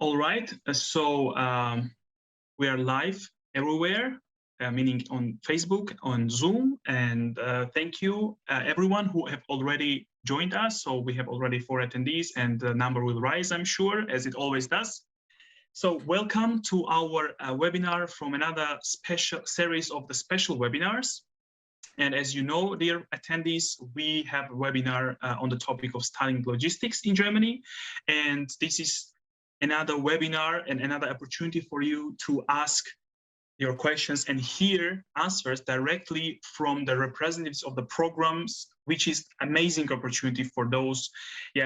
All right, we are live everywhere, meaning on Facebook, on Zoom, and thank you everyone who have already joined us. So we have already 4 attendees, and the number will rise, I'm sure, as it always does. So welcome to our webinar from another special series of the special webinars. And as you know, dear attendees, we have a webinar on the topic of studying logistics in Germany. And this is another webinar and another opportunity for you to ask your questions and hear answers directly from the representatives of the programs, which is amazing opportunity for those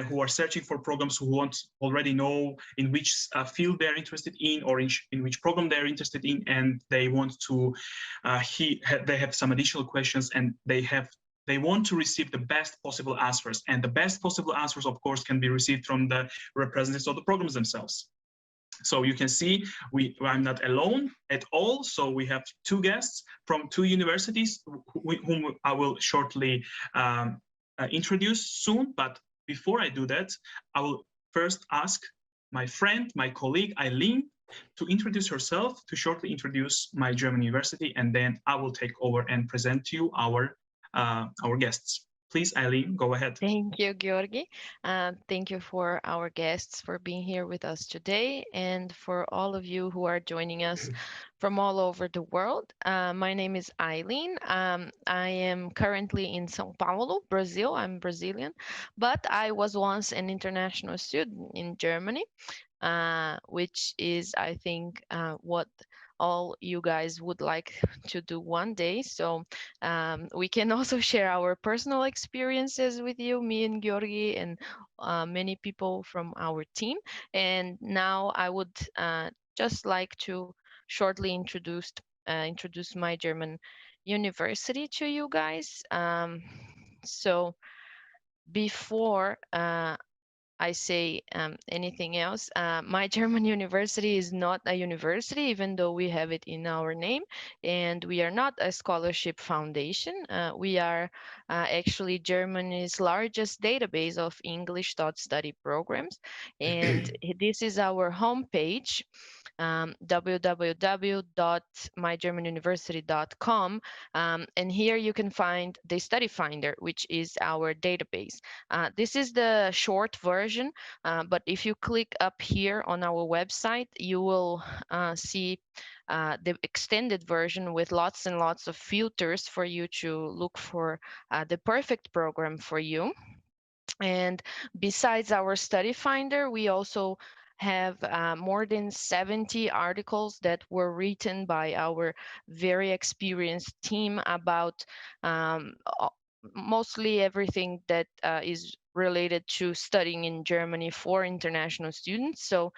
who are searching for programs, who want already know in which field they're interested in, or in which program they're interested in, and they want to they have some additional questions, and they want to receive the best possible answers. And the best possible answers, of course, can be received from the representatives of the programs themselves. So you can see I'm not alone at all. So we have 2 guests from 2 universities whom I will shortly introduce soon. But before I do that, I will first ask my friend, my colleague, Eileen, to introduce herself, to shortly introduce MyGermanUniversity, and then I will take over and present to you our guests. Please, Eileen, go ahead. Thank you, Georgi. Thank you for our guests for being here with us today, and for all of you who are joining us from all over the world. My name is Eileen. I am currently in São Paulo, Brazil. I'm Brazilian, but I was once an international student in Germany, which is, I think, what all you guys would like to do one day. So we can also share our personal experiences with you, me and Georgi, and many people from our team. And now I would just like to shortly introduce my German university to you guys. So before I say anything else, My German University is not a university, even though we have it in our name, and we are not a scholarship foundation. We are actually Germany's largest database of English taught study programs, and this is our homepage, www.mygermanuniversity.com, and here you can find the study finder, which is our database. This is the short version, but if you click up here on our website, you will see the extended version with lots and lots of filters for you to look for the perfect program for you. And besides our study finder, we also have more than 70 articles that were written by our very experienced team about mostly everything that is related to studying in Germany for international students. So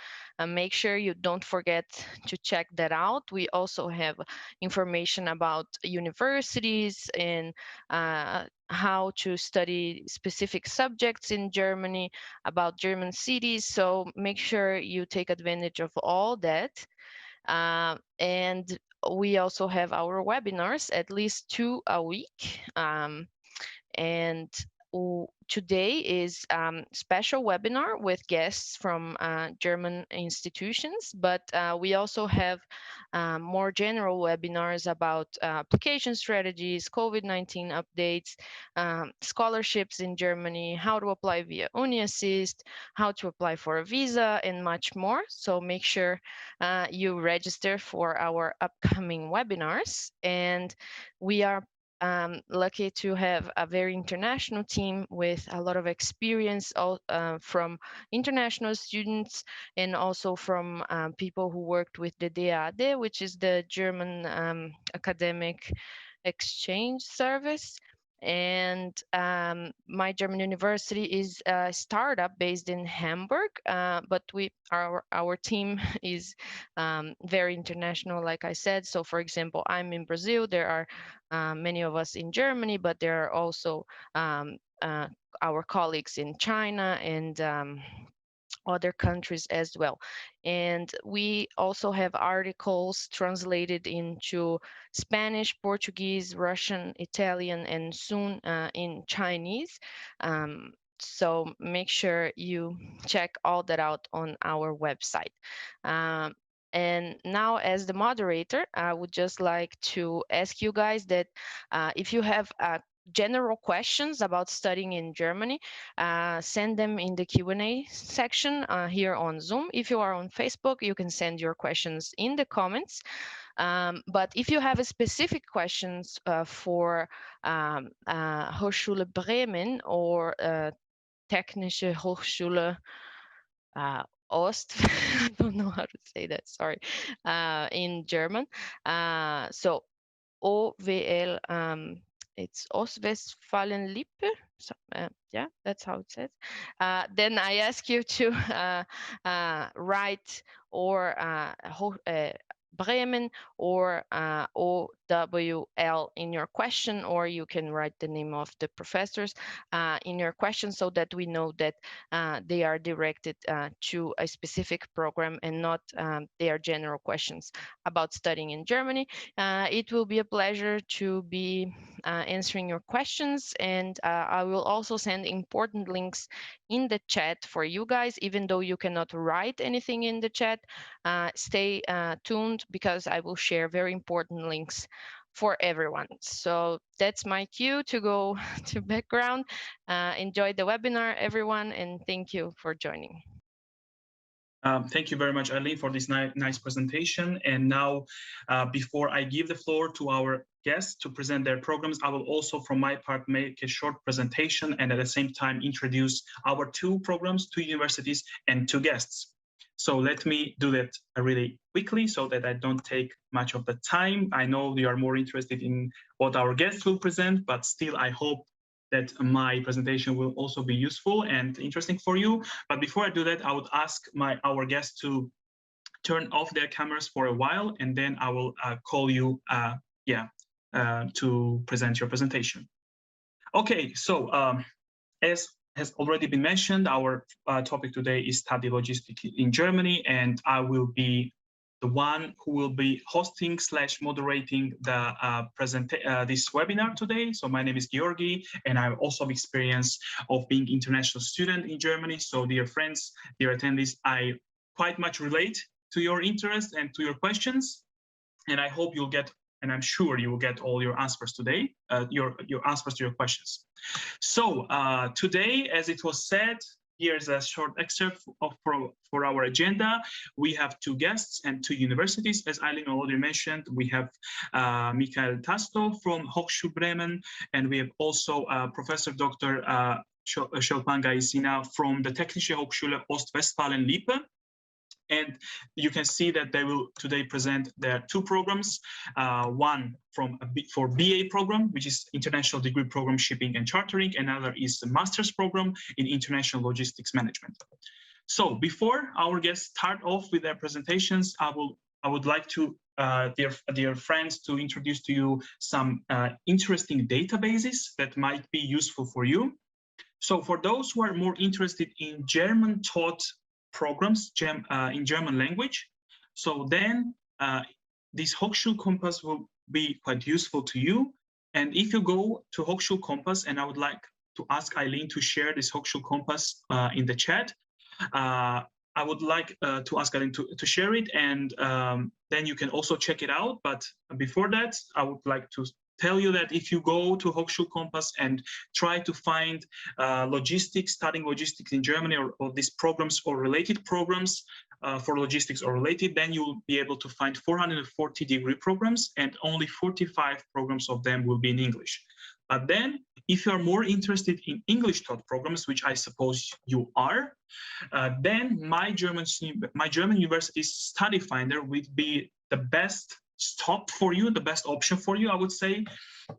make sure you don't forget to check that out. We also have information about universities and how to study specific subjects in Germany, about German cities. So make sure you take advantage of all that. And we also have our webinars, at least 2 a week. And today is special webinar with guests from German institutions, but we also have more general webinars about application strategies, COVID-19 updates, scholarships in Germany, how to apply via UniAssist, how to apply for a visa, and much more. So make sure you register for our upcoming webinars. And we are lucky to have a very international team with a lot of experience from international students, and also from people who worked with the 𝘗𝘓𝘵, which is the German academic exchange service. And My German University is a startup based in Hamburg, but our team is very international, like I said. So for example, I'm in Brazil, there are many of us in Germany, but there are also our colleagues in China and other countries as well. And we also have articles translated into Spanish, Portuguese, Russian, Italian, and soon in Chinese. So make sure you check all that out on our website. And now, as the moderator, I would just like to ask you guys that if you have general questions about studying in Germany, send them in the Q&A section here on Zoom. If you are on Facebook, you can send your questions in the comments. But if you have a specific questions for Hochschule Bremen or Technische Hochschule Ost, I don't know how to say that, sorry, in German. So OWL, it's Ostwestfalen-Lippe. So, yeah, that's how it says. Then I ask you to write or Bremen or OWL in your question, or you can write the name of the professors in your question so that we know that they are directed to a specific program and not they are general questions about studying in Germany. It will be a pleasure to be answering your questions, and I will also send important links in the chat for you guys. Even though you cannot write anything in the chat, stay tuned because I will share very important links for everyone. So that's my cue to go to background. Enjoy the webinar, everyone, and thank you for joining. Thank you very much, Eileen, for this nice presentation. And now, before I give the floor to our guests to present their programs, I will also, from my part, make a short presentation and at the same time introduce our two programs, two universities, and two guests. So let me do that really quickly so that I don't take much of the time. I know you are more interested in what our guests will present, but still I hope that my presentation will also be useful and interesting for you. But before I do that, I would ask our guests to turn off their cameras for a while, and then I will call you to present your presentation. Okay, so as has already been mentioned, our topic today is study logistics in Germany, and I will be the one who will be hosting / moderating the this webinar today. So my name is Georgi, and I also have experience of being international student in Germany. So dear friends, dear attendees, I quite much relate to your interest and to your questions, and I hope you'll get, and I'm sure you will get all your answers today, your answers to your questions. So today, as it was said, here's a short excerpt for our agenda. We have two guests and two universities. As Eileen already mentioned, we have Michael Tasto from Hochschule Bremen, and we have also Professor Dr. Sholpan Gaisina from the Technische Hochschule Ostwestfalen-Lippe. And you can see that they will today present their two programs, one for BA program, which is International Degree Program Shipping and Chartering, another is the Master's program in International Logistics Management. So before our guests start off with their presentations, I would like to, dear friends, to introduce to you some interesting databases that might be useful for you. So for those who are more interested in German taught programs in German language, so then this Hochschulkompass will be quite useful to you. And if you go to Hochschulkompass, and I would like to ask Eileen to share this Hochschulkompass in the chat, I would like to ask Eileen to share it, and then you can also check it out. But before that, I would like to tell you that if you go to Hochschulkompass and try to find studying logistics in Germany, or these programs or related programs for logistics or related, then you will be able to find 440 degree programs, and only 45 programs of them will be in English. But then, if you are more interested in English taught programs, which I suppose you are, then MyGermanUniversity's Study Finder would be the best stop for you, the best option for you, I would say,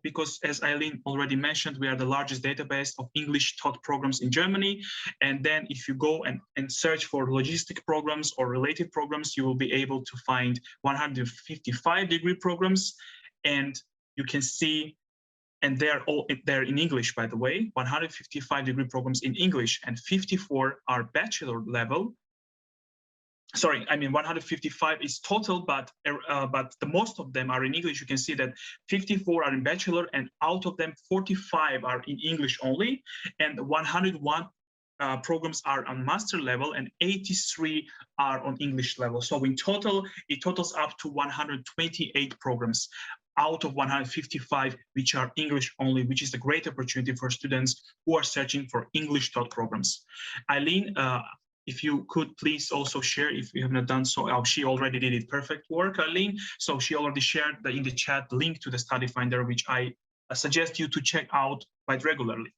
because as Eileen already mentioned, we are the largest database of English taught programs in Germany. And then if you go and search for logistic programs or related programs, you will be able to find 155 degree programs. And you can see, and they're in English, by the way, 155 degree programs in English, and 54 are bachelor level. Sorry, I mean 155 is total, but the most of them are in English. You can see that 54 are in bachelor, and out of them 45 are in English only, and 101 programs are on master level and 83 are on English level. So in total, it totals up to 128 programs out of 155, which are English only, which is a great opportunity for students who are searching for English taught programs. Eileen, if you could please also share, if you have not done so, she already did it. Perfect work, Eileen. So she already shared in the chat the link to the study finder, which I suggest you to check out quite regularly.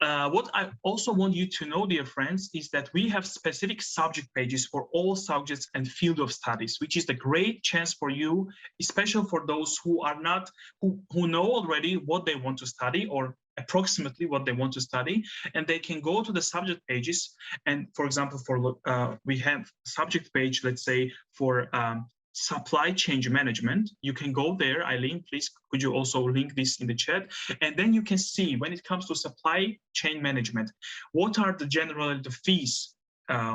What I also want you to know, dear friends, is that we have specific subject pages for all subjects and field of studies, which is a great chance for you, especially for those who are not, who know already what they want to study or approximately what they want to study, and they can go to the subject pages. And for example, we have subject page, let's say for supply chain management. You can go there. Eileen, please, could you also link this in the chat? And then you can see when it comes to supply chain management, what are the general fees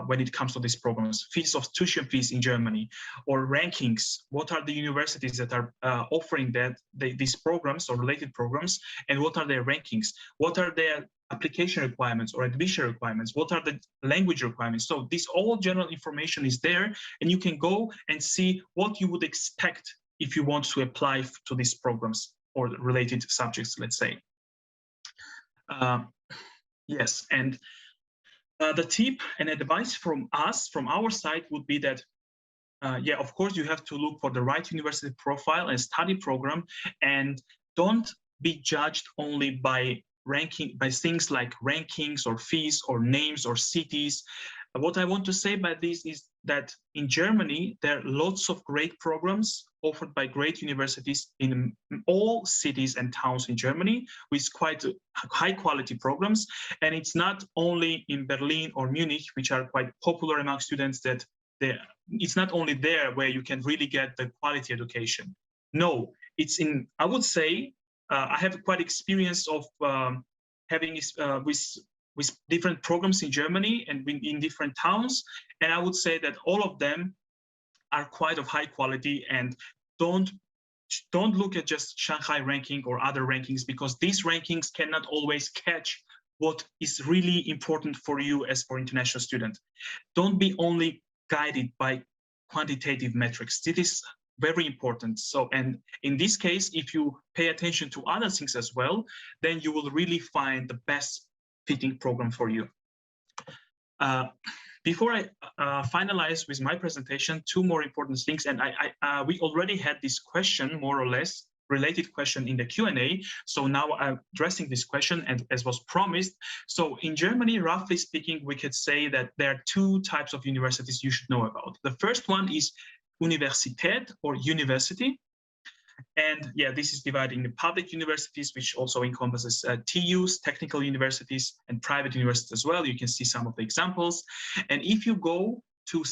when it comes to these programs, fees of tuition fees in Germany, or rankings. What are the universities that are offering these programs or related programs, and what are their rankings? What are their application requirements or admission requirements? What are the language requirements? So this all general information is there, and you can go and see what you would expect if you want to apply to these programs or related subjects, let's say. Yes, and the tip and advice from us, from our side, would be that, yeah, of course, you have to look for the right university profile and study program, and don't be judged only by ranking, by things like rankings or fees or names or cities. What I want to say by this is that in Germany, there are lots of great programs offered by great universities in all cities and towns in Germany with quite high quality programs. And it's not only in Berlin or Munich, which are quite popular among students, that it's not only there where you can really get the quality education. No, it's in, I would say, I have quite experience of having with different programs in Germany and in different towns. And I would say that all of them are quite of high quality, and don't look at just Shanghai ranking or other rankings, because these rankings cannot always catch what is really important for you as for international student. Don't be only guided by quantitative metrics. It is very important. So, and in this case, if you pay attention to other things as well, then you will really find the best fitting program for you. Before I finalize with my presentation, two more important things. And we already had this question, more or less related question in the Q&A. So now I'm addressing this question, and as was promised. So in Germany, roughly speaking, we could say that there are two types of universities you should know about. The first one is Universität or university. And yeah, this is divided into public universities, which also encompasses TUs, technical universities, and private universities as well. You can see some of the examples. And if you go to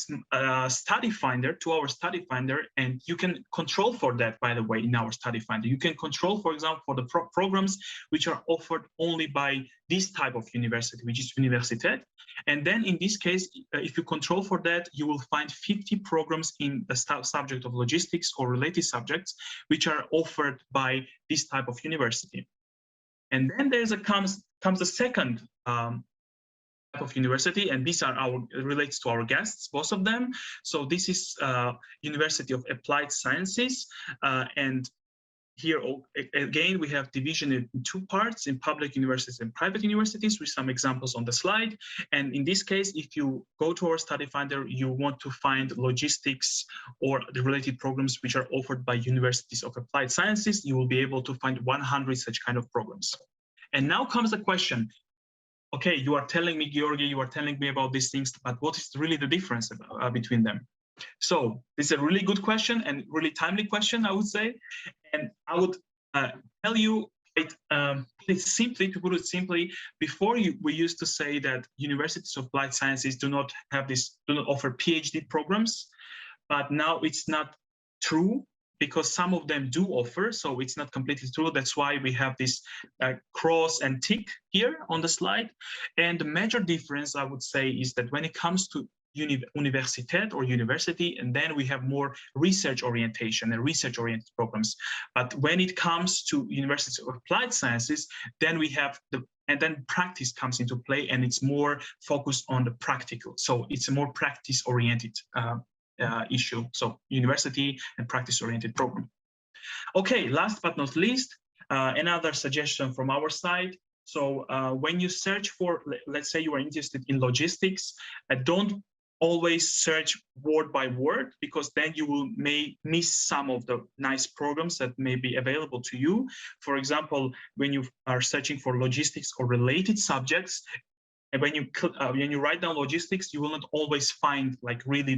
study finder, to our study finder, and you can control for that, by the way, in our study finder. You can control, for example, for the programs which are offered only by this type of university, which is Universität. And then in this case, if you control for that, you will find 50 programs in the subject of logistics or related subjects, which are offered by this type of university. And then comes the second type of university, and these are relates to our guests, both of them. So this is University of Applied Sciences, and here again we have division in two parts, in public universities and private universities, with some examples on the slide. And in this case, if you go to our study finder, you want to find logistics or the related programs which are offered by Universities of Applied Sciences, you will be able to find 100 such kind of programs. And now comes the question. Okay, you are telling me, Georgi, you are telling me about these things, but what is really the difference between them? So this is a really good question and really timely question, I would say. And I would tell you simply, to put it simply, before we used to say that Universities of Applied Sciences do not offer PhD programs, but now it's not true, because some of them do offer, so it's not completely true. That's why we have this cross and tick here on the slide. And the major difference, I would say, is that when it comes to Universität or university, and then we have more research orientation and research-oriented programs. But when it comes to Universities of Applied Sciences, then we have and then practice comes into play, and it's more focused on the practical. So it's a more practice-oriented issue. So university and practice-oriented program. Okay, last but not least, another suggestion from our side. So when you search for, let's say you are interested in logistics, don't always search word by word, because then you may miss some of the nice programs that may be available to you. For example, when you are searching for logistics or related subjects, and when you write down logistics, you will not always find like really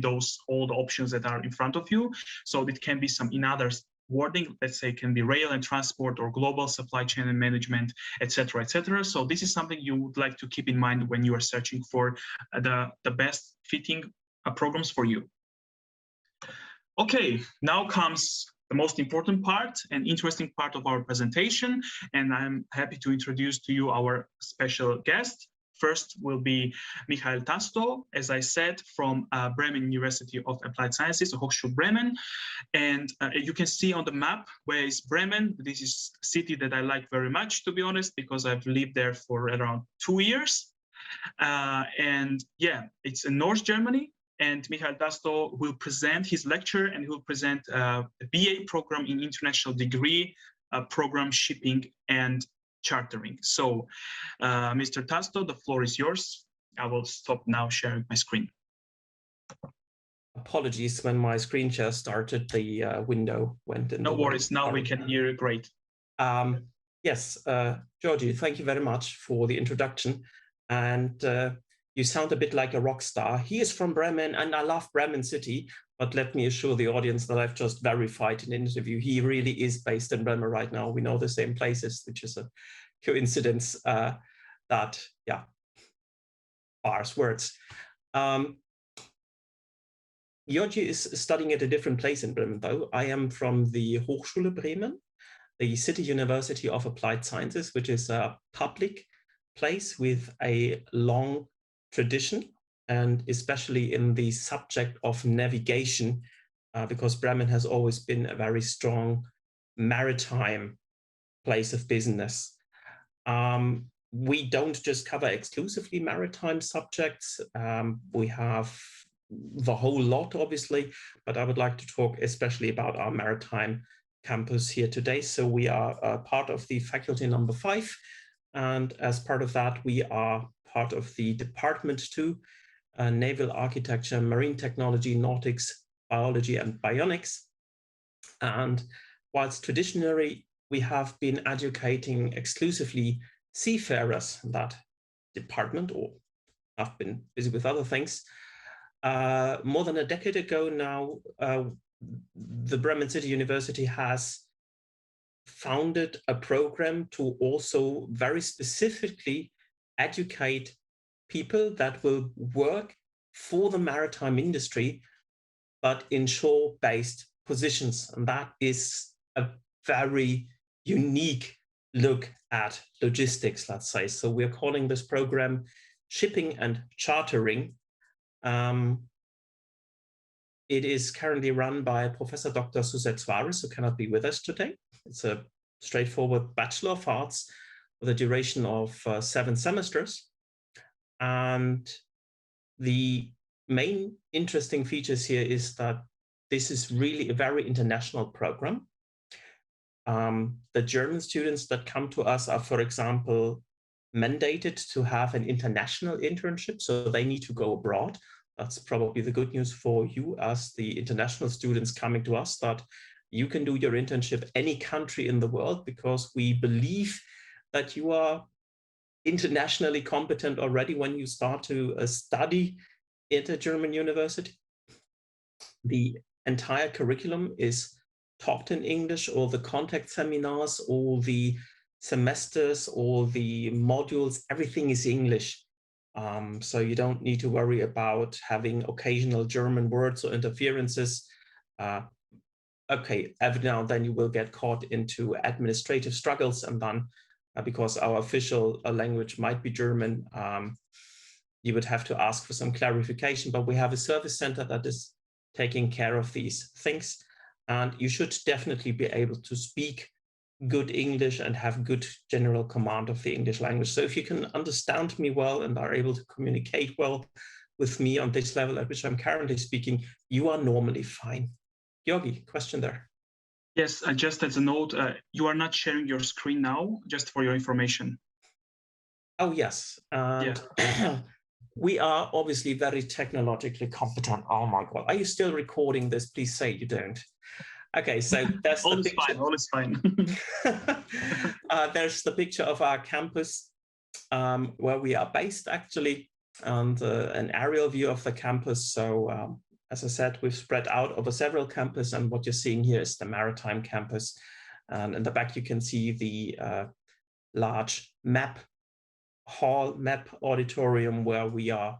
all the options that are in front of you. So it can be some in others wording, let's say, can be rail and transport or global supply chain and management, etc., etc. So this is something you would like to keep in mind when you are searching for the best fitting programs for you. Okay, now comes the most important part and interesting part of our presentation, and I'm happy to introduce to you our special guest. First will be Michael Tasto, as I said, from Bremen University of Applied Sciences, Hochschul Bremen. And you can see on the map where is Bremen. This is a city that I like very much, to be honest, because I've lived there for around 2 years. And yeah, it's in North Germany. And Michael Tasto will present his lecture, and he will present a BA program in international degree program shipping and chartering. So, Mr. Tasto, the floor is yours. I will stop now sharing my screen. Apologies, when my screen share started, the window went in. No worries, now we can hear you great. Yes, Georgie, thank you very much for the introduction. And you sound a bit like a rock star. He is from Bremen, and I love Bremen city, but let me assure the audience that I've just verified in an interview. He really is based in Bremen right now. We know the same places, which is a coincidence that, yeah, bars words. Georgie is studying at a different place in Bremen, though. I am from the Hochschule Bremen, the City University of Applied Sciences, which is a public place with a long tradition, and especially in the subject of navigation, because Bremen has always been a very strong maritime place of business. We don't just cover exclusively maritime subjects. We have the whole lot, obviously, but I would like to talk especially about our maritime campus here today. So we are part of the faculty number 5, and as part of that, we are part of the Department 2, Naval Architecture, Marine Technology, Nautics, Biology, and Bionics. And whilst traditionally we have been educating exclusively seafarers in that department, or have been busy with other things, more than a decade ago now, the Bremen City University has founded a program to also very specifically educate people that will work for the maritime industry, but in shore-based positions. And that is a very unique look at logistics, let's say. So we're calling this program Shipping and Chartering. It is currently run by Professor Dr. Suzette Suarez, who cannot be with us today. It's a straightforward Bachelor of Arts with a duration of 7 semesters. And the main interesting features here is that this is really a very international program. The German students that come to us are, for example, mandated to have an international internship, so they need to go abroad. That's probably the good news for you as the international students coming to us, that you can do your internship any country in the world, because we believe that you are internationally competent already when you start to study at a German university. The entire curriculum is taught in English, all the contact seminars, all the semesters, all the modules, everything is English. So you don't need to worry about having occasional German words or interferences. Okay, every now and then you will get caught into administrative struggles, and then because our official language might be German, you would have to ask for some clarification, but we have a service center that is taking care of these things. And you should definitely be able to speak good English and have good general command of the English language. So if you can understand me well and are able to communicate well with me on this level at which I'm currently speaking, you are normally fine. Georgi, question there. Yes, just as a note, you are not sharing your screen now, just for your information. Oh, yes. And yeah. We are obviously very technologically competent. Oh my God. Are you still recording this? Please say you don't. Okay, so that's all the is picture. Fine, all is fine. There's the picture of our campus where we are based actually, and an aerial view of the campus. So as I said, we've spread out over several campuses, and what you're seeing here is the Maritime campus. And in the back, you can see the large map auditorium where we are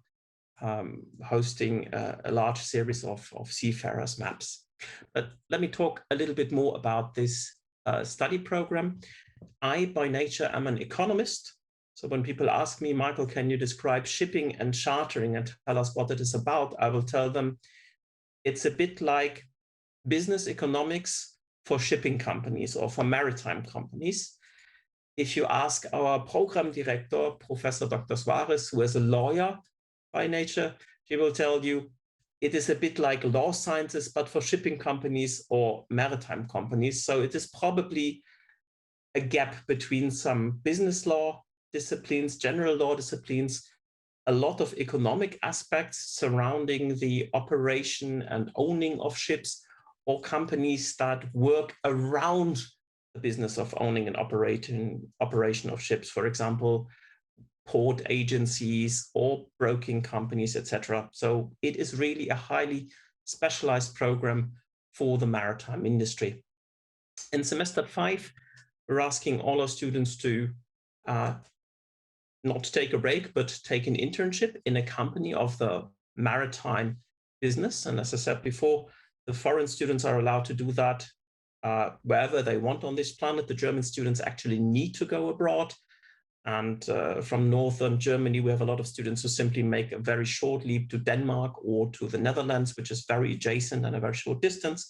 hosting a large series of seafarers maps. But let me talk a little bit more about this study program. I, by nature, am an economist. So when people ask me, Michael, can you describe shipping and chartering and tell us what it is about? I will tell them it's a bit like business economics for shipping companies or for maritime companies. If you ask our program director, Professor Dr. Suarez, who is a lawyer by nature, she will tell you it is a bit like law sciences, but for shipping companies or maritime companies. So it is probably a gap between some business law disciplines, general law disciplines, a lot of economic aspects surrounding the operation and owning of ships, or companies that work around the business of owning and operation of ships, for example, port agencies or broking companies, etc. So it is really a highly specialized program for the maritime industry. In semester 5, we're asking all our students to not take a break, but take an internship in a company of the maritime business. And as I said before, the foreign students are allowed to do that wherever they want on this planet. The German students actually need to go abroad. And from northern Germany, we have a lot of students who simply make a very short leap to Denmark or to the Netherlands, which is very adjacent and a very short distance.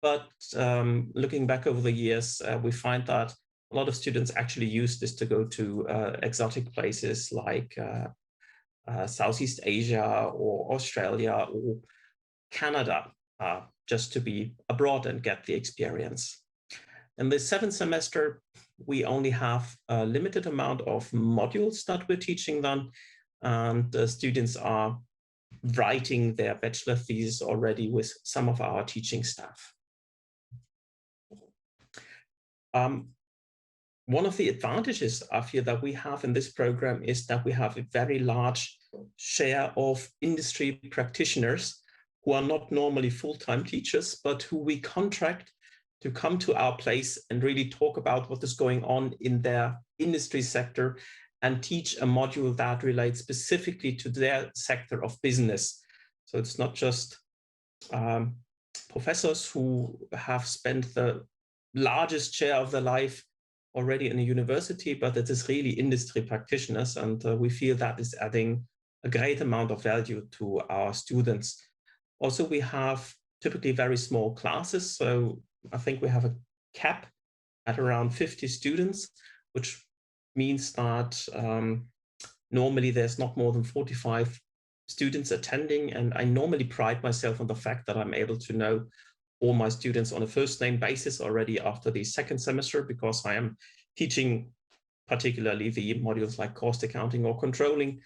But looking back over the years, we find that a lot of students actually use this to go to exotic places like Southeast Asia or Australia or Canada, just to be abroad and get the experience. In the 7th semester, we only have a limited amount of modules that we're teaching them, and the students are writing their bachelor thesis already with some of our teaching staff. One of the advantages I feel that we have in this program is that we have a very large share of industry practitioners who are not normally full-time teachers, but who we contract to come to our place and really talk about what is going on in their industry sector and teach a module that relates specifically to their sector of business. So it's not just professors who have spent the largest share of their life already in a university, but it is really industry practitioners. And we feel that is adding a great amount of value to our students. Also, we have typically very small classes. So I think we have a cap at around 50 students, which means that normally there's not more than 45 students attending. And I normally pride myself on the fact that I'm able to know all my students on a first name basis already after the 2nd semester, because I am teaching particularly the modules like cost accounting or controlling.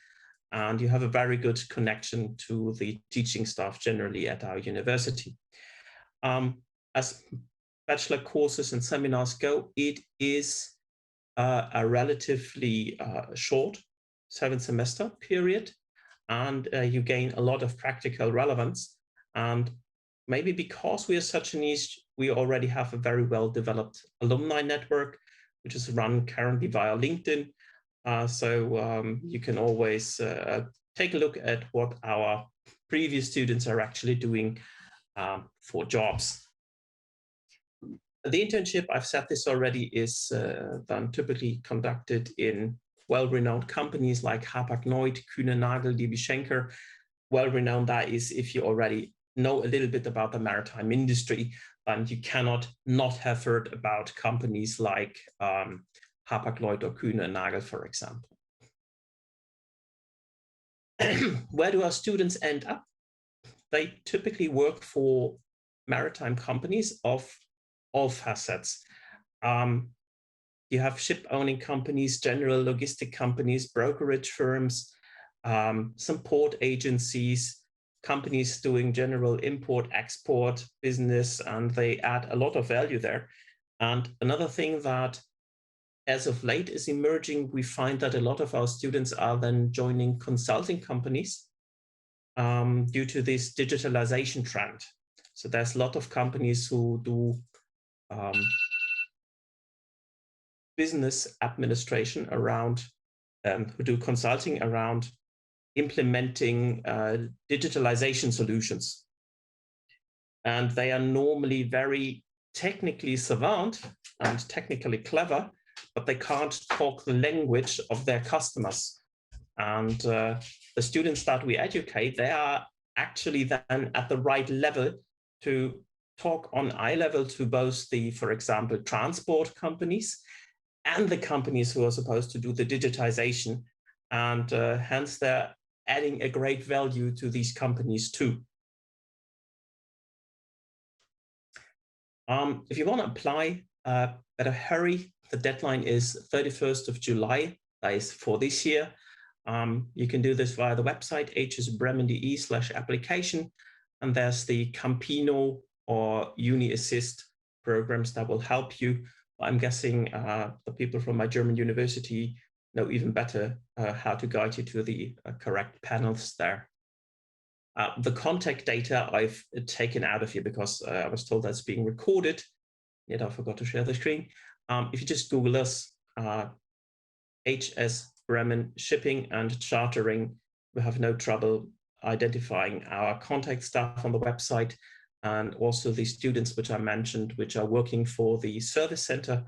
And you have a very good connection to the teaching staff generally at our university. As bachelor courses and seminars go, it is a relatively short 7th semester period, and you gain a lot of practical relevance. And maybe because we are such a niche, we already have a very well-developed alumni network, which is run currently via LinkedIn. So you can always take a look at what our previous students are actually doing for jobs. The internship, I've said this already, is then typically conducted in well-renowned companies like Hapag-Lloyd, 𝘗𝘢𝘪𝘥, Schenker. Well-renowned, that is, if you already know a little bit about the maritime industry. and you cannot not have heard about companies like 𝘱𝘢𝘪𝘥𝘷𝘦𝘳𝘴𝘪𝘍, for example. Where do our students end up? They typically work for maritime companies of all facets. You have ship-owning companies, general logistic companies, brokerage firms, some port agencies, companies doing general import-export business, and they add a lot of value there. And another thing that as of late is emerging, we find that a lot of our students are then joining consulting companies due to this digitalization trend. So there's a lot of companies who do business administration around, who do consulting around implementing digitalization solutions. And they are normally very technically savant and technically clever, but they can't talk the language of their customers. And the students that we educate, they are actually then at the right level to talk on eye level to both the, for example, transport companies and the companies who are supposed to do the digitization. And hence they're adding a great value to these companies too. If you want to apply, better hurry. The deadline is 31st of July, that is for this year. You can do this via the website, hsbremen.de/application. And there's the Campino or Uni Assist programs that will help you. I'm guessing the people from MyGermanUniversity know even better how to guide you to the correct panels there. The contact data I've taken out of here because I was told that's being recorded, yet I forgot to share the screen. If you just Google us, HS Bremen Shipping and Chartering, we have no trouble identifying our contact staff on the website, and also the students which I mentioned, which are working for the service center.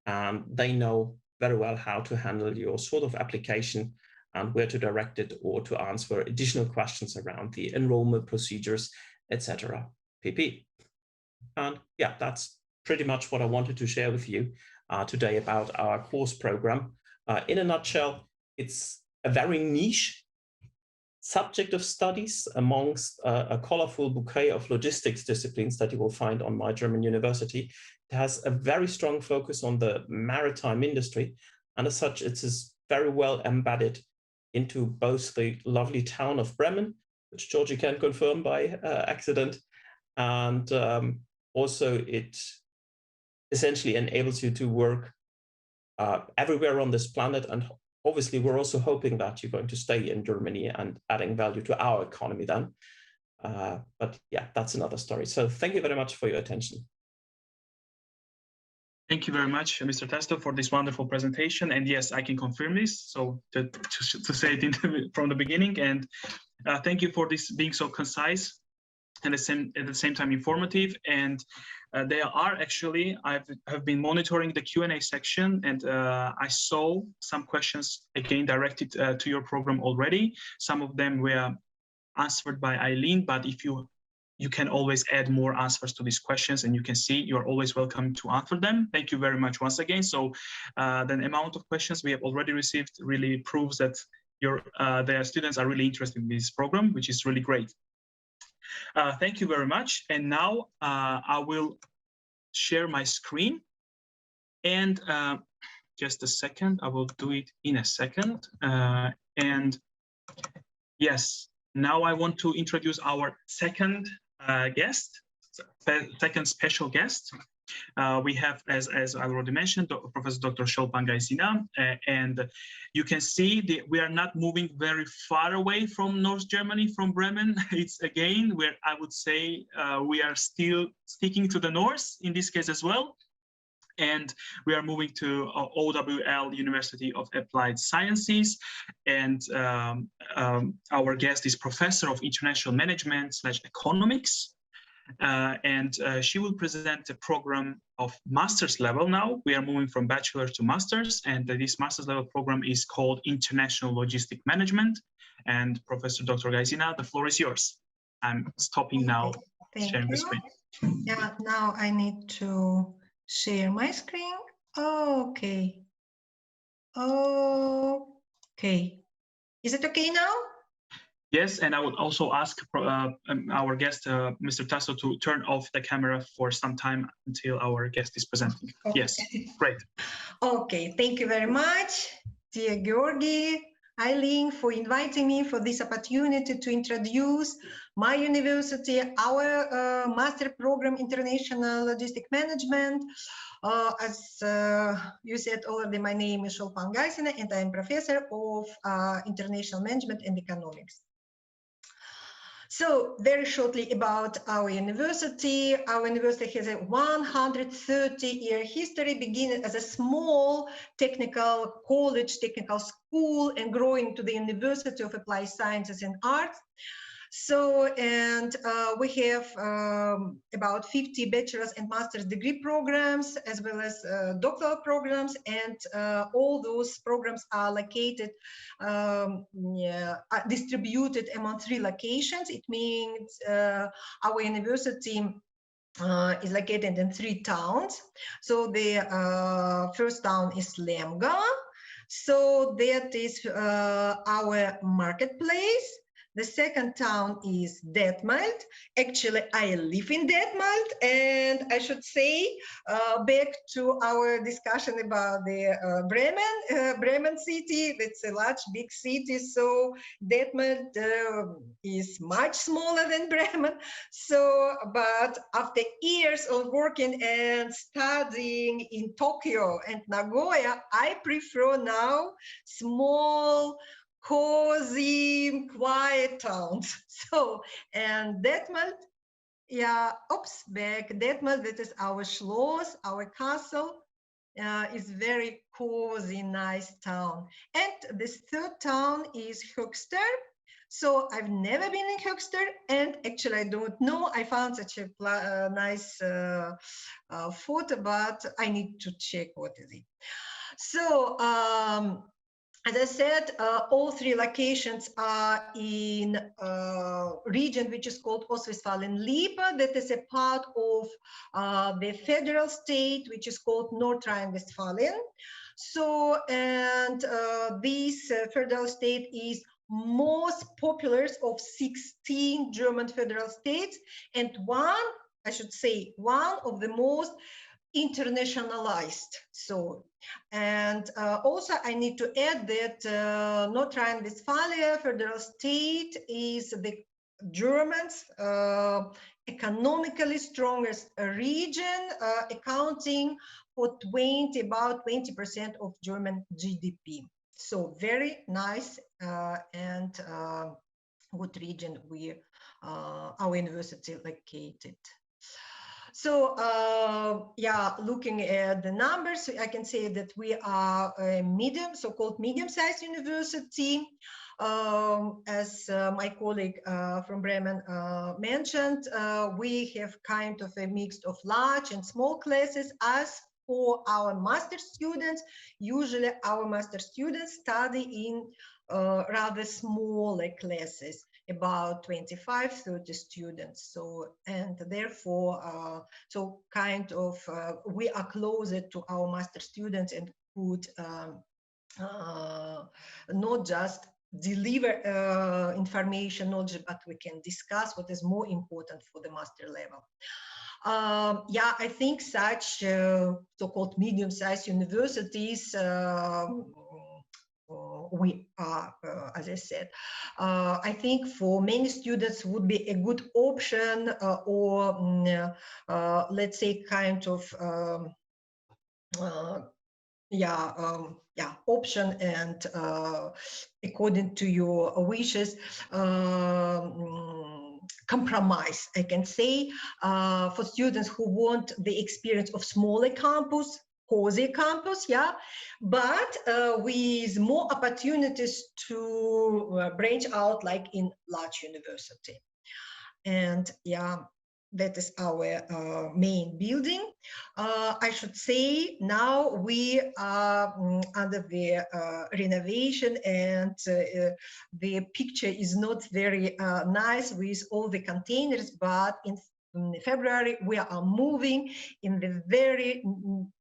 They know very well how to handle your sort of application and where to direct it or to answer additional questions around the enrollment procedures, etc. pp. And yeah, that's pretty much what I wanted to share with you today about our course program. In a nutshell, it's a very niche subject of studies amongst a colorful bouquet of logistics disciplines that you will find on MyGermanUniversity. It has a very strong focus on the maritime industry, and as such, it is very well embedded into both the lovely town of Bremen, which Georgie can confirm by accident, and also it essentially enables you to work everywhere on this planet. And obviously, we're also hoping that you're going to stay in Germany and adding value to our economy then. But yeah, that's another story. So thank you very much for your attention. Thank you very much, Mr. Tasto, for this wonderful presentation. And yes, I can confirm this. So to say it from the beginning. And thank you for this being so concise and at the same time informative. And they are actually, I've been monitoring the Q&A section, and I saw some questions again directed to your program already. Some of them were answered by Eileen, but if you can always add more answers to these questions, and you can see you're always welcome to answer them. Thank you very much once again. So the amount of questions we have already received really proves that the students are really interested in this program, which is really great. Thank you very much. And now I will share my screen. And just a second, I will do it in a second. And yes, now I want to introduce our second second special guest. We have, as I already mentioned, Professor Dr. Sholpan Gaisina, and you can see we are not moving very far away from North Germany, from Bremen. It's again where I would say we are still sticking to the north in this case as well. And we are moving to OWL University of Applied Sciences. And our guest is Professor of International Management / Economics. And she will present a program of master's level now. We are moving from bachelor to master's, and this master's level program is called International Logistic Management. And Professor Dr. Gaisina, the floor is yours. I'm stopping now sharing the screen. Yeah, now I need to share my screen. Okay. Okay. Is it okay now? Yes, and I would also ask our guest, Mr. Tasto, to turn off the camera for some time until our guest is presenting. Okay. Yes, great. Okay, thank you very much, dear Georgi, Eileen, for inviting me for this opportunity to introduce my university, our master program, International Logistic Management. As you said already, my name is Sholpan Gaisina, and I'm professor of International Management and Economics. So very shortly about our university. Our university has a 130-year history, beginning as a small technical college, technical school, and growing to the University of Applied Sciences and Arts. So, and we have about 50 bachelor's and master's degree programs, as well as doctoral programs, and all those programs are located, are distributed among 3 locations. It means our university is located in 3 towns. So the first town is 𝘈𝘥𝘷𝘦𝘳𝘵. So that is our marketplace. The second town is 𝘸𝘪𝘵𝘩. Actually, I live in 𝘸𝘪𝘵, and I should say, back to our discussion about the Bremen city. That's a large, big city. So 𝘸𝘪𝘵 is much smaller than Bremen. So, but after years of working and studying in Tokyo and Nagoya, I prefer now small, cozy, quiet towns. So, and 𝘸𝘪𝘵, yeah, oops, back, 𝘸𝘪𝘵, that is our Schloss, our castle, is very cozy, nice town. And this third town is 𝘱𝘢𝘪𝘳. So I've never been in 𝘱𝘢𝘪, and actually I don't know. I found such a nice photo, but I need to check what is it. So, as I said, all 3 locations are in a region which is called Ostwestfalen-Lippe. That is a part of the federal state, which is called North Rhine-Westphalia. So, and this federal state is most populous of 16 German federal states, and one, I should say, one of the most internationalized. So, and also I need to add that North Rhine-Westphalia federal state is the Germans' economically strongest region, accounting for about 20% of German GDP. So very nice and good region our university located. So, yeah, looking at the numbers, I can say that we are a so-called medium-sized university. As my colleague from Bremen mentioned, we have kind of a mix of large and small classes. As for our master students, usually our master students study in rather smaller classes, about 25-30 students. So, and therefore, so kind of we are closer to our master students and could not just deliver information, knowledge, but we can discuss what is more important for the master level. Yeah, I think such so-called medium-sized universities we are, as I said, I think for many students would be a good option or let's say kind of option, and according to your wishes, compromise, I can say, for students who want the experience of smaller campus, cozy campus, yeah, but with more opportunities to branch out like in large university. And yeah, that is our main building. I should say now we are under the renovation, and the picture is not very nice with all the containers, but in February, we are moving in the very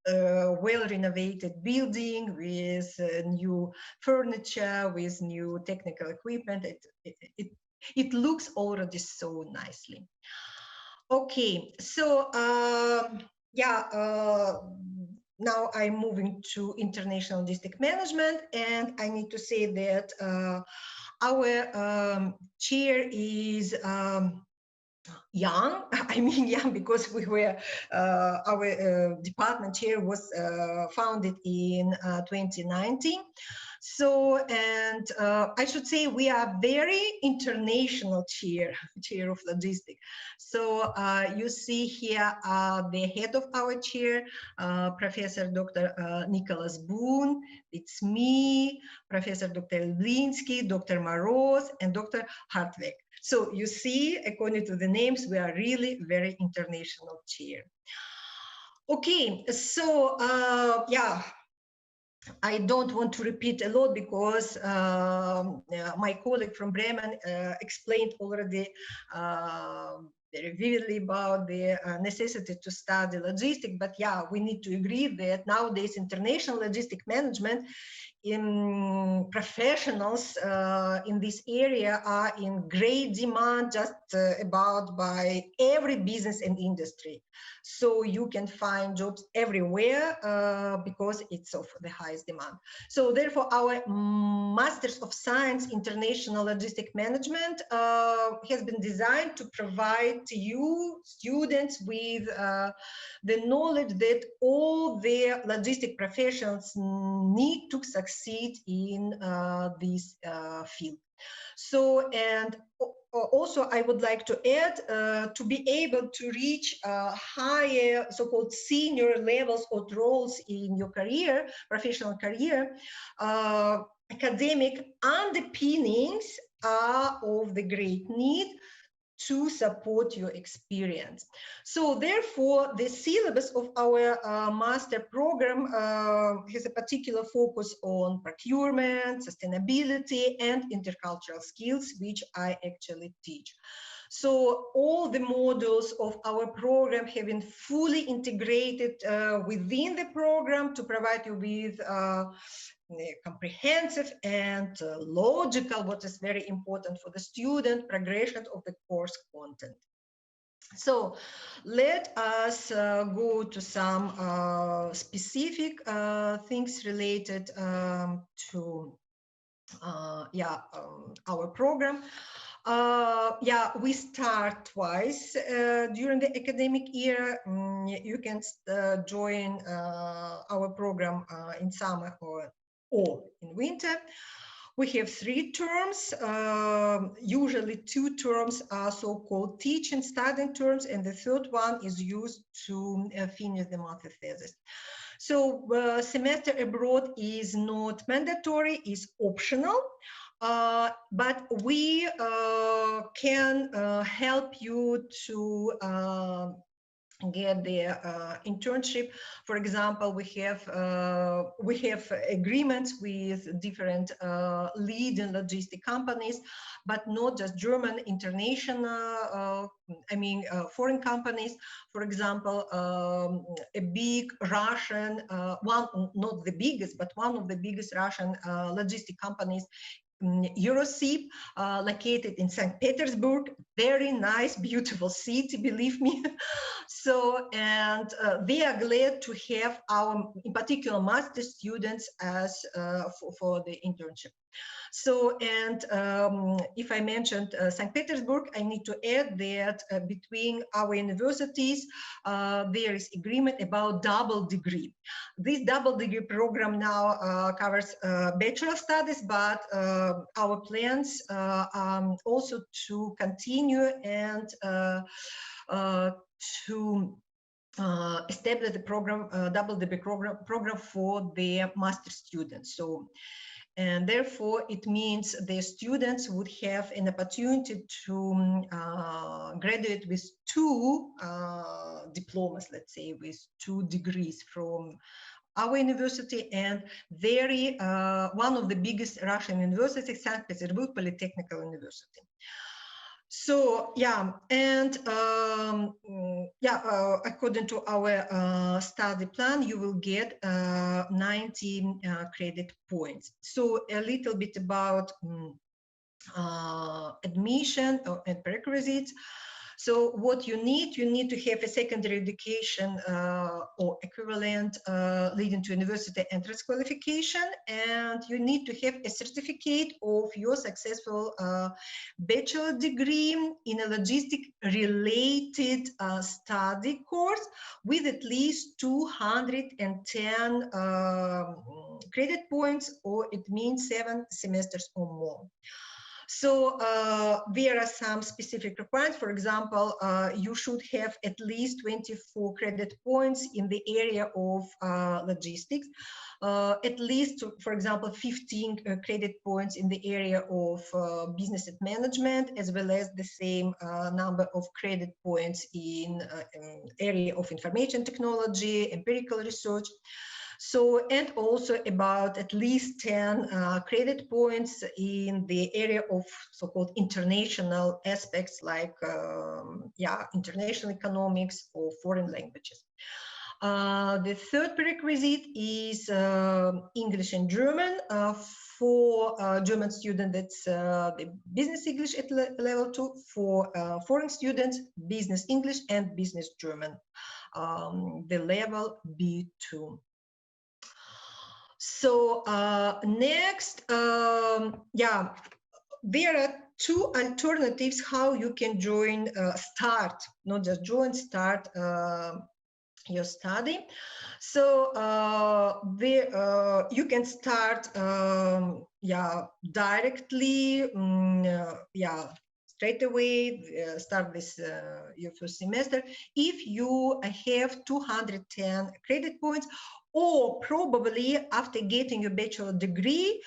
well-renovated building with new furniture, with new technical equipment. It looks already so nicely. Okay, so now I'm moving to international district management, and I need to say that our chair is young. I mean young because we were our department chair was founded in 2019. So, and I should say we are very international chair of logistics. So you see here the head of our chair, Professor Dr. Nicholas Boone. It's me, Professor Dr. 𝘱𝘢𝘕𝘂𝘕, Dr. Moroz, and Dr. Hartweg. So you see, according to the names, we are really very international chair. Okay, so yeah, I don't want to repeat a lot because my colleague from Bremen explained already very vividly about the necessity to study logistics. But yeah, we need to agree that nowadays international logistic management in professionals in this area are in great demand, just about by every business and industry. So you can find jobs everywhere because it's of the highest demand. So therefore, our Masters of Science International Logistic Management has been designed to provide to you students with the knowledge that all the logistic professionals need to succeed in this field. So, and also I would like to add, to be able to reach higher so-called senior levels or roles in your career, professional career, academic underpinnings are of the great need to support your experience. So therefore, the syllabus of our master program has a particular focus on procurement, sustainability, and intercultural skills, which I actually teach. So all the modules of our program have been fully integrated within the program to provide you with comprehensive and logical, what is very important for the student, progression of the course content. So let us go to some specific things related to our program. Yeah, we start twice during the academic year. You can join our program in summer or in winter. We have 3 terms. Usually 2 terms are so-called teaching, studying terms, and the 3rd one is used to finish the master thesis. So semester abroad is not mandatory, is optional. But we can help you to get the internship. For example, we have agreements with different leading logistic companies, but not just German, international, foreign companies. For example, a big Russian, not the biggest, but one of the biggest Russian logistic companies, 𝘱𝘢𝘳𝘕, located in St. Petersburg, very nice, beautiful city, believe me. So, and they are glad to have our, in particular, master students as for the internship. So, and if I mentioned St. Petersburg, I need to add that between our universities, there is agreement about double degree. This double degree program now covers bachelor studies, but our plans also to continue and to establish the program, double degree program for the master students. So, and therefore it means the students would have an opportunity to graduate with 2 diplomas, let's say, with 2 degrees from our university and very one of the biggest Russian universities, St. Petersburg Polytechnical University. So yeah, and according to our study plan, you will get 19 credit points. So a little bit about admission and prerequisites. So what you need to have a secondary education or equivalent leading to university entrance qualification, and you need to have a certificate of your successful bachelor degree in a logistic related study course with at least 210 credit points, or it means 7 semesters or more. So there are some specific requirements. For example, you should have at least 24 credit points in the area of logistics, at least, for example, 15 credit points in the area of business and management, as well as the same number of credit points in area of information technology, empirical research. So, and also about at least 10 credit points in the area of so-called international aspects like, international economics or foreign languages. The third prerequisite is English and German. For German students, that's the business English at level 2. For foreign students, business English and business German, the level B2. So next, there are 2 alternatives how you can join, start, not just join, start your study. So you can start, directly, straight away, start this your first semester if you have 210 credit points, or probably after getting your bachelor degree,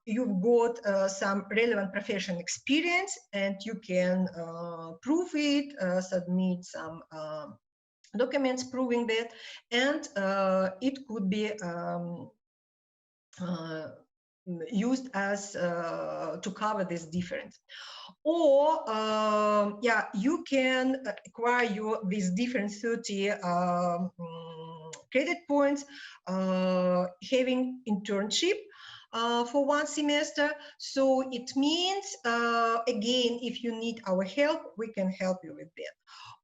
you've got some relevant professional experience and you can prove it, submit some documents proving that, and it could be used as to cover this difference. Or you can acquire these different 30 credit points having internship for 1 semester. So it means, again, if you need our help, we can help you with that.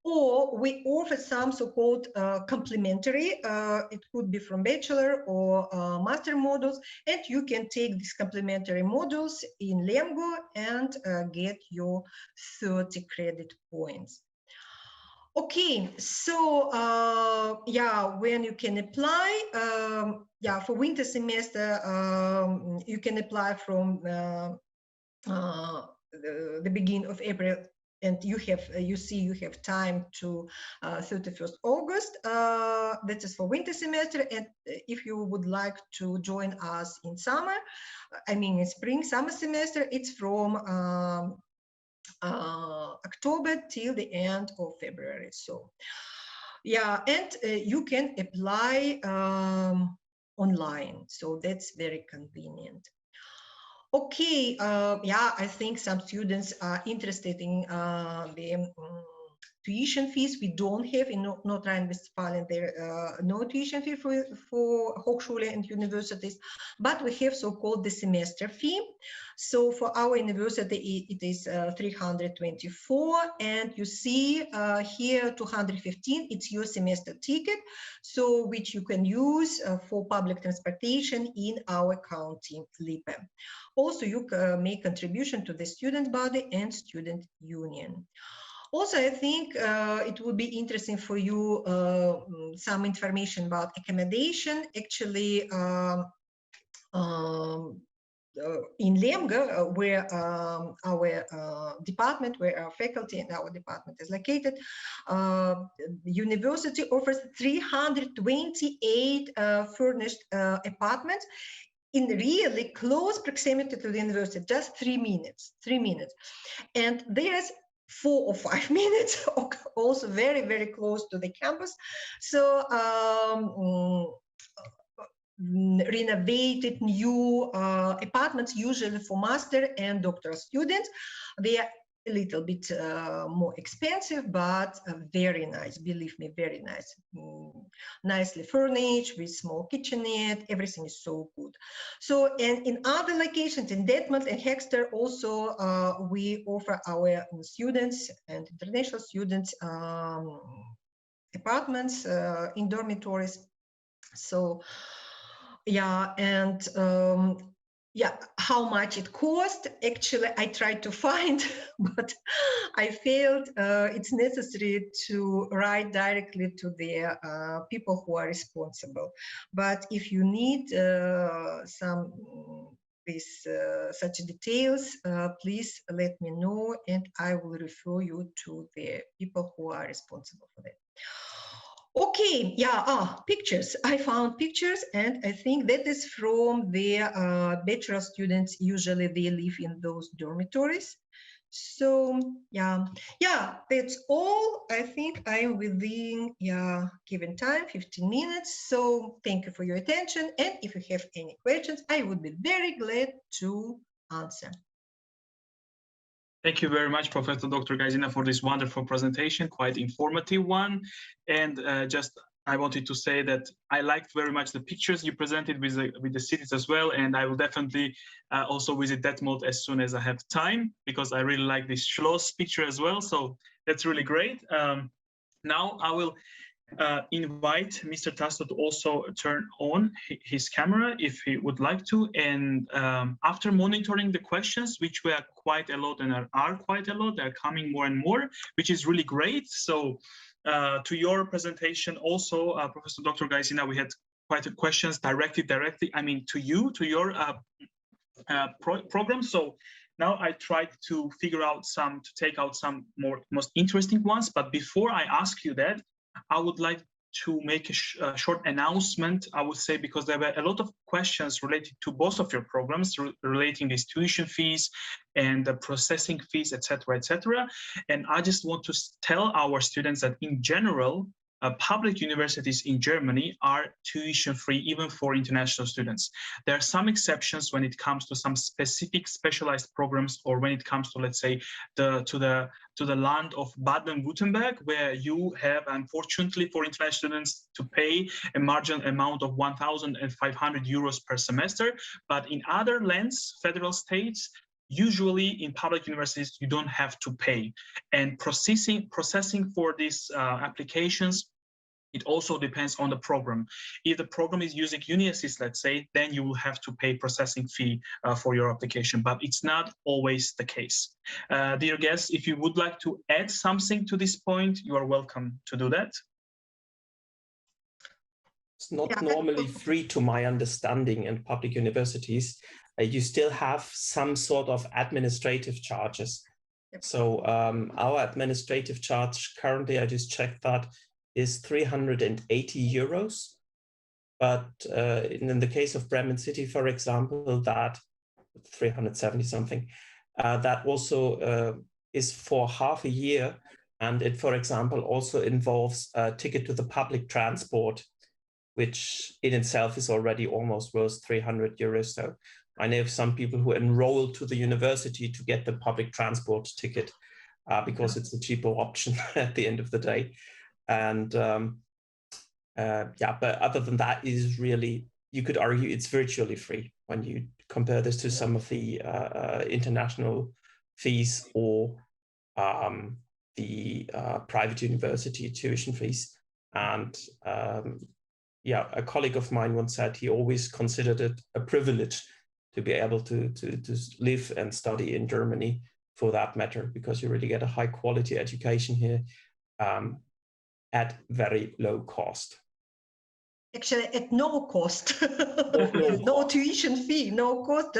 Or we offer some so-called complementary, it could be from bachelor or master modules, and you can take these complementary modules in 𝘈𝘥𝘷𝘦𝘳𝘴𝘪𝘯 and get your 30 credit points. Okay, so when you can apply, for winter semester, you can apply from the beginning of April, and you have time to 31st August. That is for winter semester. And if you would like to join us in summer, I mean in spring summer semester, it's from October till the end of February. So and you can apply online, so that's very convenient. Okay, I think some students are interested in the tuition fees. We don't have in North Rhine-Westphalia there no tuition fee for Hochschule and universities, but we have so-called the semester fee. So for our university, it is 324, and you see here 215. It's your semester ticket, so which you can use for public transportation in our county, Lippe. Also, you make contribution to the student body and student union. Also, I think it would be interesting for you some information about accommodation. Actually, in 𝘈𝘥𝘷𝘦𝘳𝘴𝘪𝘯, where our department, where our faculty and our department is located, the university offers 328 furnished apartments in really close proximity to the university, just 3 minutes. And there's 4 or 5 minutes, also very, very close to the campus. So renovated new apartments, usually for master and doctoral students. They are a little bit more expensive, but very nice, believe me, very nice. Nicely furnished with small kitchenette, everything is so good. So, and in other locations, in Detmold and Höxter also, we offer our students and international students apartments in dormitories. So, yeah, and yeah, how much it cost? Actually, I tried to find, but I failed. It's necessary to write directly to the people who are responsible. But if you need some such details, please let me know, and I will refer you to the people who are responsible for that. Okay, yeah, pictures. I found pictures, and I think that is from the bachelor students. Usually they live in those dormitories. So yeah, that's all. I think I am within given time, 15 minutes. So thank you for your attention. And if you have any questions, I would be very glad to answer. Thank you very much, Professor Dr. Gaisina, for this wonderful presentation, quite informative one. And I wanted to say that I liked very much the pictures you presented with the cities as well. And I will definitely also visit Detmold as soon as I have time, because I really like this Schloss picture as well. So that's really great. Now I will invite Mr. Tasto to also turn on his camera if he would like to. And after monitoring the questions, which were quite a lot and are quite a lot, they're coming more and more, which is really great. So to your presentation also, Professor Dr. Gaisina, we had quite a questions directly, I mean, to you, to your program. So now I tried to figure out take out some most interesting ones. But before I ask you that, I would like to make a short announcement, I would say, because there were a lot of questions related to both of your programs, relating these tuition fees and the processing fees, etc., etc. And I just want to tell our students that in general, public universities in Germany are tuition-free, even for international students. There are some exceptions when it comes to some specific specialized programs, or when it comes to, let's say, to the land of Baden-Württemberg, where you have, unfortunately, for international students to pay a marginal amount of 1,500 euros per semester. But in other lands, federal states, usually in public universities, you don't have to pay. And processing for these applications, it also depends on the program. If the program is using UniAssist, let's say, then you will have to pay processing fee for your application, but it's not always the case. Dear guests, if you would like to add something to this point, you are welcome to do that. It's not normally free, to my understanding, in public universities. You still have some sort of administrative charges. So our administrative charge currently, I just checked that, is 380 euros. But in the case of Bremen City, for example, that 370 something, that also is for half a year. And it, for example, also involves a ticket to the public transport, which in itself is already almost worth 300 euros. So I know some people who enroll to the university to get the public transport ticket because it's a cheaper option at the end of the day. And but other than that, is really, you could argue it's virtually free when you compare this to some of the international fees or the private university tuition fees. And a colleague of mine once said he always considered it a privilege to be able to live and study in Germany, for that matter, because you really get a high quality education here at very low cost. Actually, at no cost. No tuition fee, no cost.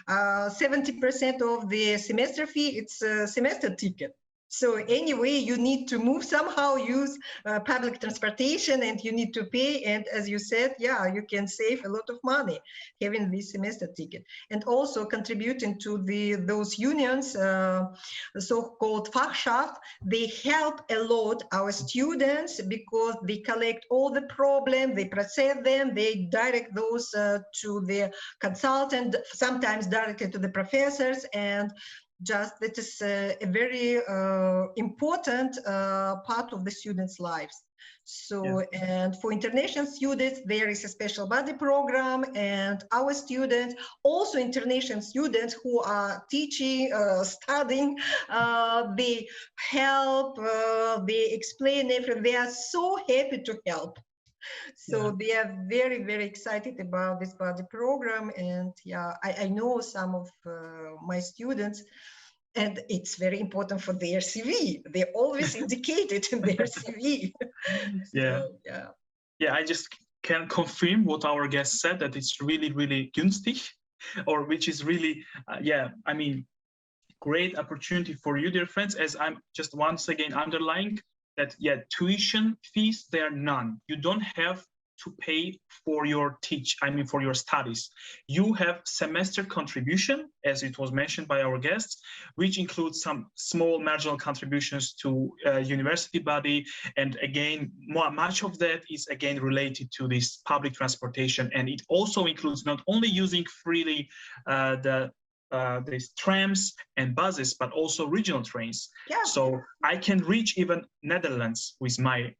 70% of the semester fee, it's a semester ticket. So anyway, you need to move somehow, use public transportation, and you need to pay. And as you said, you can save a lot of money having this semester ticket. And also contributing to those unions, so-called Fachschaft, they help a lot our students because they collect all the problems, they process them, they direct those to the consultant, sometimes directly to the professors, and just that is a very important part of the students' lives. So, and for international students, there is a special buddy program, and our students, also international students who are teaching, studying, they help, they explain everything. They are so happy to help. So they are very, very excited about this buddy program. And yeah, I know some of my students, and it's very important for their CV. They always indicate it in their CV. So, yeah, I just can confirm what our guest said, that it's really, really günstig, or which is really, I mean, great opportunity for you, dear friends, as I'm just once again underlying that, tuition fees, there are none. You don't have to pay for your for your studies. You have semester contribution, as it was mentioned by our guests, which includes some small marginal contributions to university body. And again, much of that is again related to this public transportation. And it also includes not only using freely these trams and buses, but also regional trains. So I can reach even Netherlands with my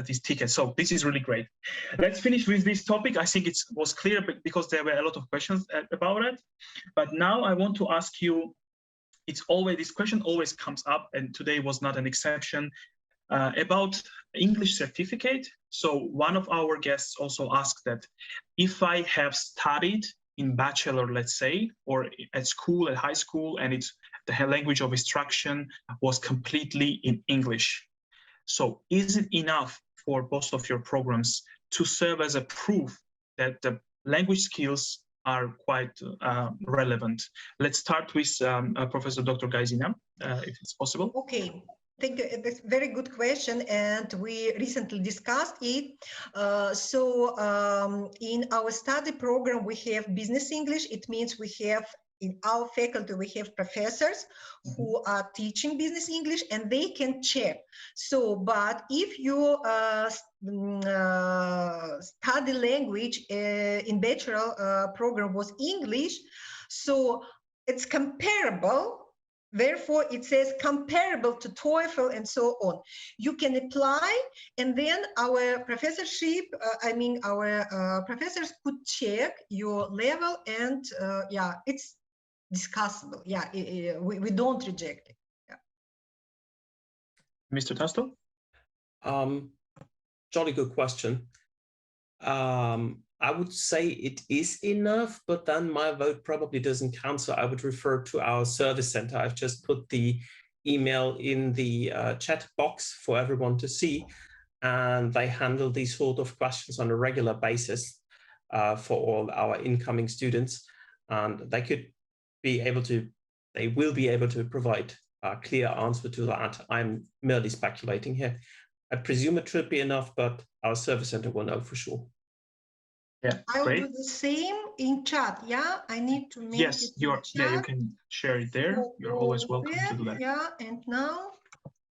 this ticket. So this is really great. Let's finish with this topic. I think it was clear because there were a lot of questions about it. But now I want to ask you, this question always comes up, and today was not an exception, about English certificate. So one of our guests also asked that if I have studied in bachelor, let's say, or at school, at high school, and the language of instruction was completely in English. So is it enough for both of your programs to serve as a proof that the language skills are quite relevant? Let's start with Professor Dr. Gaisina, if it's possible. Okay. Thank you. That's a very good question, and we recently discussed it. In our study program, we have business English. It means we have in our faculty, we have professors who are teaching business English, and they can check. So, but if you study language in bachelor program was English, so it's comparable. Therefore, it says comparable to TOEFL and so on. You can apply, and then our professorship, our professors could check your level, and it's discussable. We don't reject it. Mr. Tasto? Jolly good question. I would say it is enough, but then my vote probably doesn't count. So I would refer to our service center. I've just put the email in the chat box for everyone to see, and they handle these sort of questions on a regular basis for all our incoming students. And they will be able to provide a clear answer to that. I'm merely speculating here. I presume it should be enough, but our service center will know for sure. Yeah, I'll do the same in chat. I need to make it you can share it there. So you're always welcome to do that. And now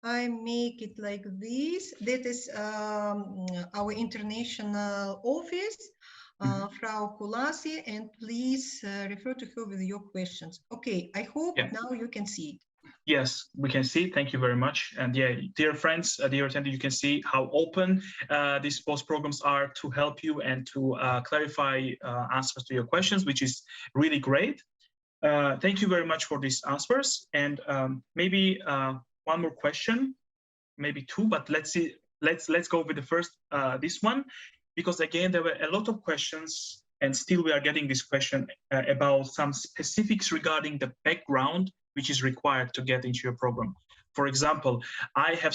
I make it like this. That is our international office, Frau Kulasi, and please refer to her with your questions. Okay, I hope now you can see it. Yes, we can see. Thank you very much. And dear friends, dear attendees, you can see how open these both programs are to help you and to clarify answers to your questions, which is really great. Thank you very much for these answers. And maybe one more question, maybe two, but let's see. Let's go with the first, this one, because again, there were a lot of questions, and still we are getting this question about some specifics regarding the background which is required to get into your program. For example, I have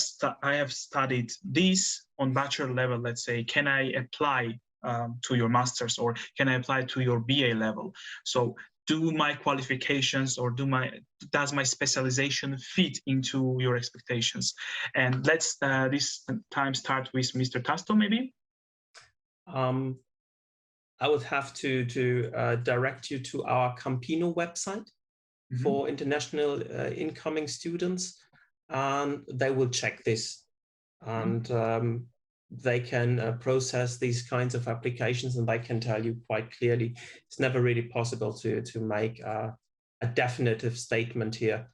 studied this on bachelor level, let's say. Can I apply to your master's, or can I apply to your BA level? So do my qualifications or does my specialization fit into your expectations? And let's this time start with Mr. Tasto, maybe. I would have to direct you to our Campino website for international incoming students, and they will check this, and they can process these kinds of applications, and they can tell you quite clearly. It's never really possible to make a definitive statement here.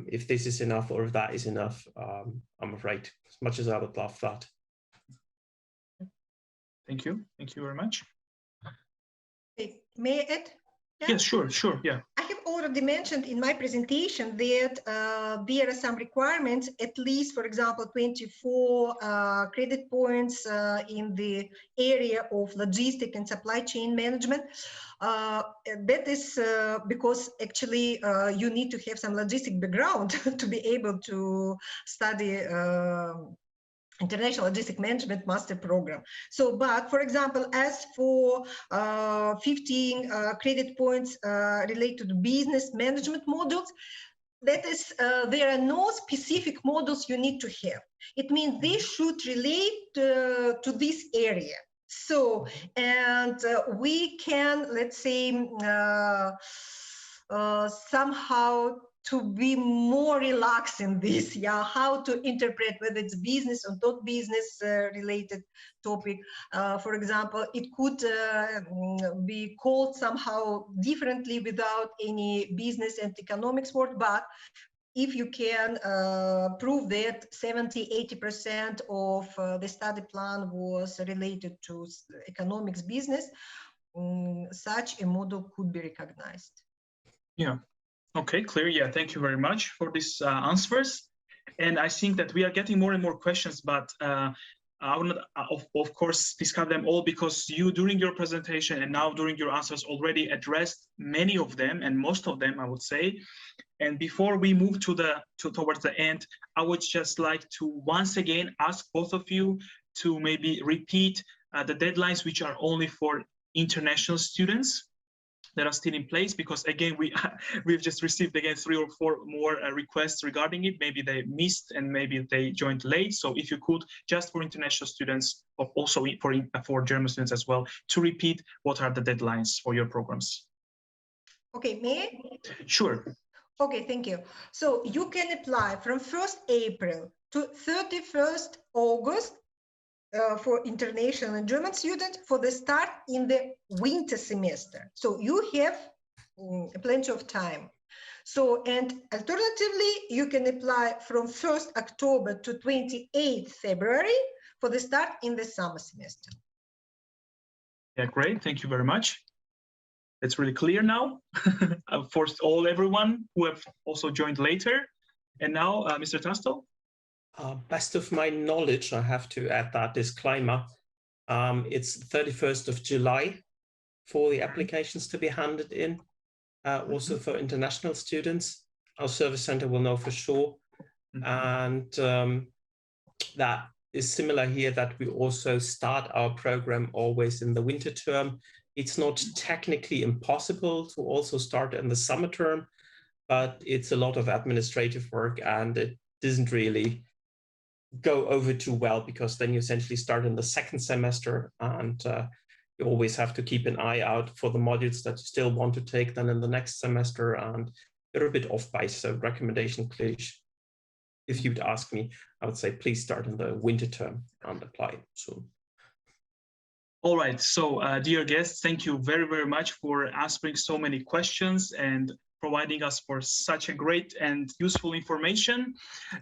If this is enough or if that is enough, I'm afraid, as much as I would love that. Thank you. Thank you very much. Okay. May I add? Yeah? Yes, sure, yeah. I have already mentioned in my presentation that there are some requirements, at least, for example, 24 credit points in the area of logistic and supply chain management. That is because actually you need to have some logistic background to be able to study International Logistic Management Master Program. So, but for example, as for 15 credit points related to business management modules, that is, there are no specific modules you need to have. It means they should relate to this area. So, and we can, let's say, somehow to be more relaxed in this, yeah, how to interpret whether it's business or not business related topic. For example, it could be called somehow differently without any business and economics word, but if you can prove that 70–80% of the study plan was related to economics business, such a model could be recognized. Yeah. Okay, clear. Yeah, thank you very much for these answers. And I think that we are getting more and more questions, but I will not, of course, discuss them all because you, during your presentation and now during your answers, already addressed many of them and most of them, I would say. And before we move towards the end, I would just like to once again ask both of you to maybe repeat the deadlines, which are only for international students that are still in place, because again, we've just received again 3 or 4 more requests regarding it. Maybe they missed and maybe they joined late. So if you could, just for international students, or also for German students as well, to repeat what are the deadlines for your programs. Okay, may I? Sure. Okay, thank you. So you can apply from 1st April to 31st August for international and German students for the start in the winter semester. So you have plenty of time. So, and alternatively, you can apply from 1st October to 28th February for the start in the summer semester. Yeah, great. Thank you very much. It's really clear now for everyone who have also joined later. And now, Mr. Tasto. Best of my knowledge, I have to add that disclaimer. It's 31st of July for the applications to be handed in, also for international students. Our service center will know for sure. And that is similar here, that we also start our program always in the winter term. It's not technically impossible to also start in the summer term, but it's a lot of administrative work and it doesn't really go over too well, because then you essentially start in the 2nd semester and you always have to keep an eye out for the modules that you still want to take then in the next semester, and you're a bit off base. So recommendation, clearly, if you'd ask me, I would say please start in the winter term and apply soon. All right, so dear guests, thank you very, very much for answering so many questions and providing us for such a great and useful information.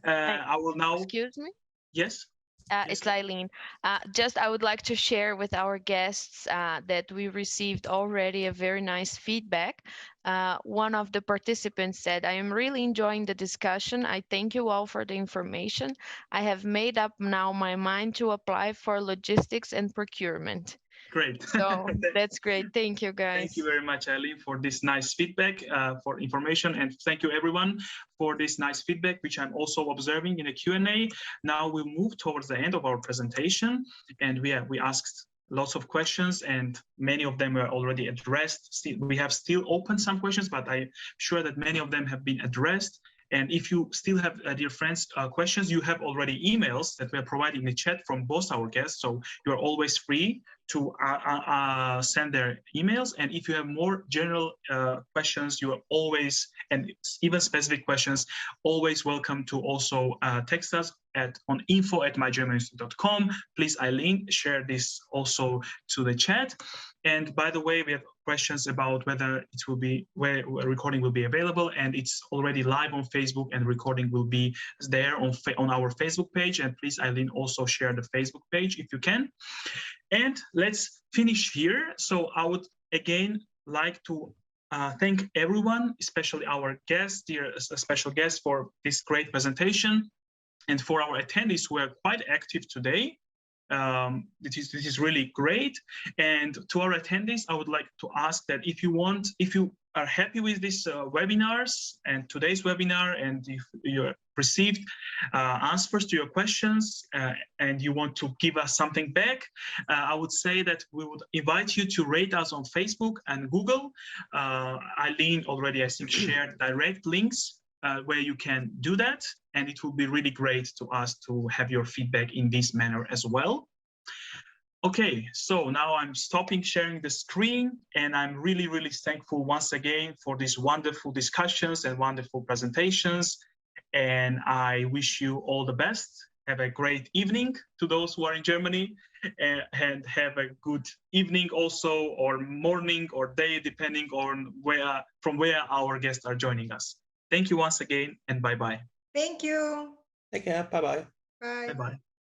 I will now... Excuse me? Yes? It's Eileen. I would like to share with our guests that we received already a very nice feedback. One of the participants said, "I am really enjoying the discussion. I thank you all for the information. I have made up now my mind to apply for logistics and procurement." Great. So that's great. Thank you, guys. Thank you very much, Eileen, for this nice feedback, for information. And thank you, everyone, for this nice feedback, which I'm also observing in the Q&A. Now we'll move towards the end of our presentation. And we asked lots of questions, and many of them were already addressed. We have still open some questions, but I'm sure that many of them have been addressed. And if you still have, dear friends, questions, you have already emails that we are providing in the chat from both our guests. So you are always free to send their emails. And if you have more general questions, you are always, and even specific questions, always welcome to also text us on info@mygermanuniversity.com. Please, Eileen, share this also to the chat. And by the way, we have questions about whether it will be, where a recording will be available, and it's already live on Facebook, and recording will be there on our Facebook page. And please, Eileen, also share the Facebook page if you can. And let's finish here. So I would again like to thank everyone, especially our guests, dear special guests, for this great presentation, and for our attendees who are quite active today. This is really great. And to our attendees, I would like to ask that if you are happy with this webinars and today's webinar, and if you received answers to your questions and you want to give us something back, I would say that we would invite you to rate us on Facebook and Google. Eileen already, I think, shared direct links where you can do that. And it would be really great to us to have your feedback in this manner as well. Okay, so now I'm stopping sharing the screen, and I'm really, really thankful once again for these wonderful discussions and wonderful presentations. And I wish you all the best. Have a great evening to those who are in Germany, and have a good evening also, or morning or day, depending on from where our guests are joining us. Thank you once again, and bye-bye. Thank you. Take care. Bye-bye. Bye. Bye-bye.